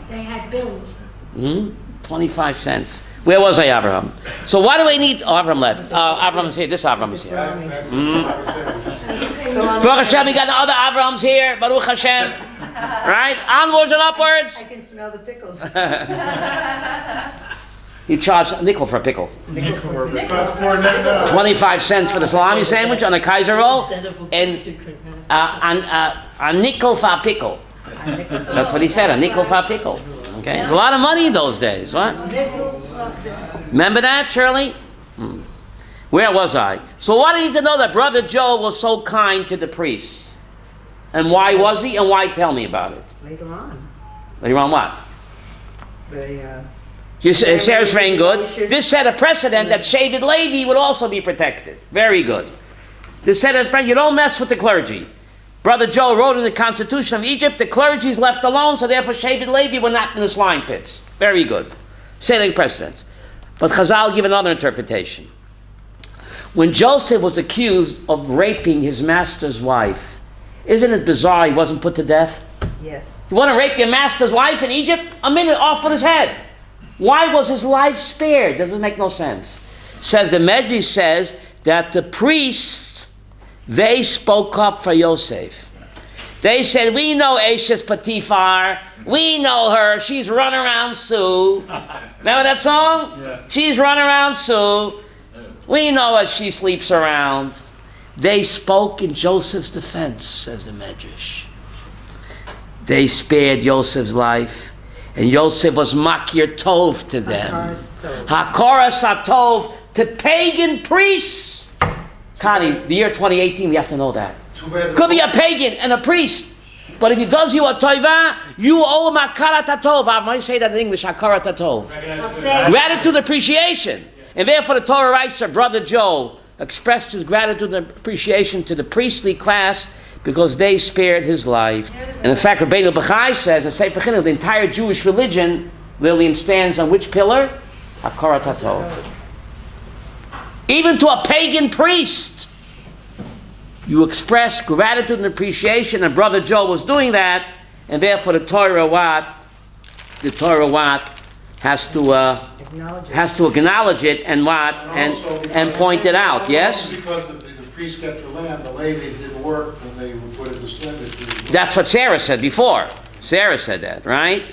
[SPEAKER 4] They had bills.
[SPEAKER 1] 25 cents. Where was I, Abraham? So why do I need... Oh, Abraham left. Abraham is here. This Abraham is here. Baruch Hashem, we got the other Abrahams here. Baruch Hashem. Right? Onwards and upwards.
[SPEAKER 3] I can smell the pickles.
[SPEAKER 1] You charge a nickel for a pickle. 25 cents for the salami sandwich on a Kaiser roll, and a nickel for a pickle. That's what he said, a nickel for a pickle. Okay, it's a lot of money in those days, right? Remember that, Shirley? Where was I? So why do you need to know that Brother Joe was so kind to the priests? And why was he? And why? Tell me about it.
[SPEAKER 3] Later on.
[SPEAKER 1] Later on what? Sarah's very good. This set a precedent that Shevet Levi would also be protected. Very good. This set a precedent, you don't mess with the clergy. Brother Joe wrote in the Constitution of Egypt, the clergy is left alone, so therefore Shevet Levi were not in the slime pits. Very good. Setting precedents. But Chazal give another interpretation. When Joseph was accused of raping his master's wife, isn't it bizarre he wasn't put to death?
[SPEAKER 3] Yes.
[SPEAKER 1] You want to rape your master's wife in Egypt? A minute, off with his head. Why was his life spared? Doesn't make no sense. Says the Medrash says that the priests, they spoke up for Yosef. They said, we know Ashes Potiphar. We know her. She's run around Sue. Remember that song?
[SPEAKER 6] Yeah.
[SPEAKER 1] She's run around Sue. We know her. She sleeps around. They spoke in Joseph's defense, says the Medrash. They spared Joseph's life. And Yosef was makir tov to them. Hakoras hatov to pagan priests. Connie, the year 2018, we have to know that. Could be a pagan and a priest. But if he does you a toiva, you owe him hakarat hatov. I might say that in English, hakarat hatov. Gratitude, appreciation. And therefore the Torah writes that Brother Joe expressed his gratitude and appreciation to the priestly class because they spared his life. And in fact, Rabbeinu Bachai says in Sefer Chinuch, the entire Jewish religion, Lillian, stands on which pillar? Hakarat hatov. Even to a pagan priest, you express gratitude and appreciation, and Brother Joe was doing that, and therefore the Torah has to acknowledge it and and point it out. Yes.
[SPEAKER 5] Because the priests kept the land, the Levites didn't work when they were put in the slavery.
[SPEAKER 1] That's what Sarah said before. Sarah said that, right?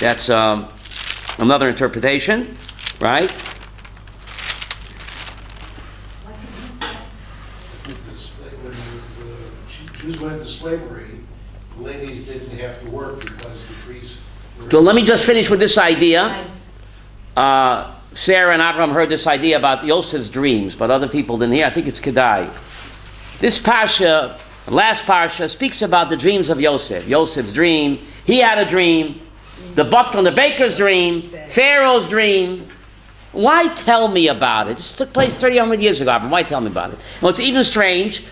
[SPEAKER 1] That's another interpretation, right?
[SPEAKER 5] When the Jews went into slavery, the ladies didn't have to work because the priests were...
[SPEAKER 1] So let me just finish with this idea. Sarah and Abraham heard this idea about Yosef's dreams, but other people didn't hear. I think it's Kedai. This Parsha, last Parsha, speaks about the dreams of Yosef. Yosef's dream. He had a dream. The butler and the baker's dream. Pharaoh's dream. Why tell me about it? This took place 300 years ago, Abraham. Why tell me about it? Well, it's even strange.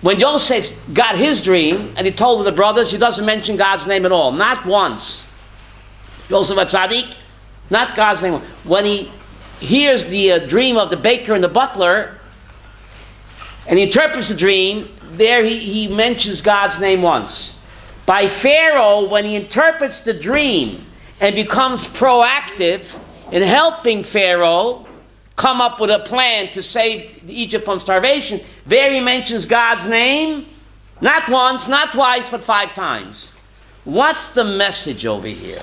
[SPEAKER 1] When Yosef got his dream, and he told the brothers, he doesn't mention God's name at all. Not once. Yosef HaTzadik, not God's name. When he hears the dream of the baker and the butler, and he interprets the dream, there he mentions God's name once. By Pharaoh, when he interprets the dream and becomes proactive in helping Pharaoh come up with a plan to save Egypt from starvation, there he mentions God's name, not once, not twice, but 5 times. What's the message over here?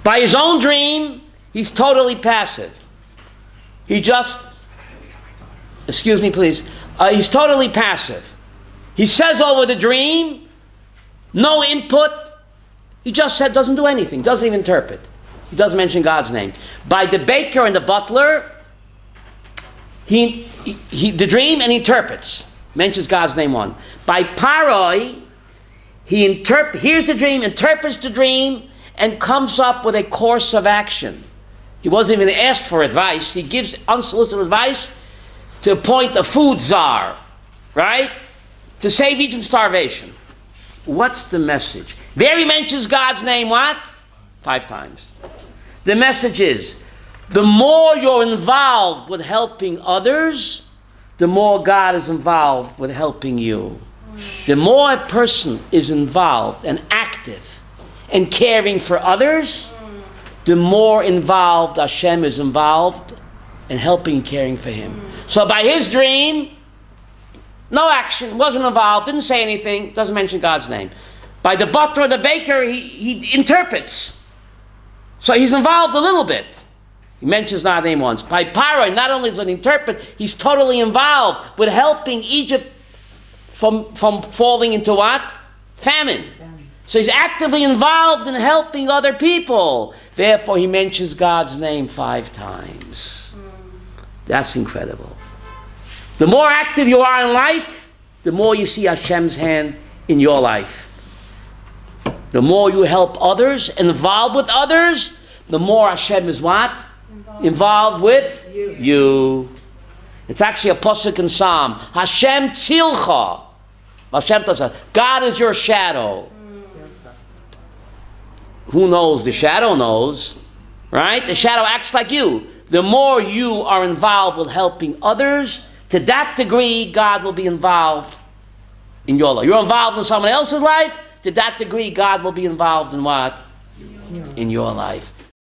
[SPEAKER 1] By his own dream, he's totally passive. He's totally passive. He says over the dream, no input. He just said, doesn't do anything, doesn't even interpret. He doesn't mention God's name. By the baker and the butler, he the dream and he interprets. Mentions God's name one. By Paroi, he hears the dream, interprets the dream, and comes up with a course of action. He wasn't even asked for advice. He gives unsolicited advice to appoint a food czar, right? To save Egypt from starvation. What's the message? There he mentions God's name, what? 5 times. The message is, the more you're involved with helping others, the more God is involved with helping you. The more a person is involved and active and caring for others, the more involved Hashem is involved in helping and caring for him. So by his dream, no action, wasn't involved, didn't say anything, doesn't mention God's name. By the butler or the baker, he interprets. So he's involved a little bit. He mentions God's name once. By Paro, not only does he interpret, he's totally involved with helping Egypt from falling into what? Famine. So he's actively involved in helping other people. Therefore, he mentions God's name 5 times. That's incredible. The more active you are in life, the more you see Hashem's hand in your life. The more you help others and involved with others, the more Hashem is what? Involved with you. It's actually a pasuk in Psalm. Hashem tzilcha. Hashem tells us, God is your shadow. Who knows? The shadow knows. Right? The shadow acts like you. The more you are involved with helping others, to that degree, God will be involved in your life. You're involved in someone else's life, to that degree, God will be involved in what? In your life.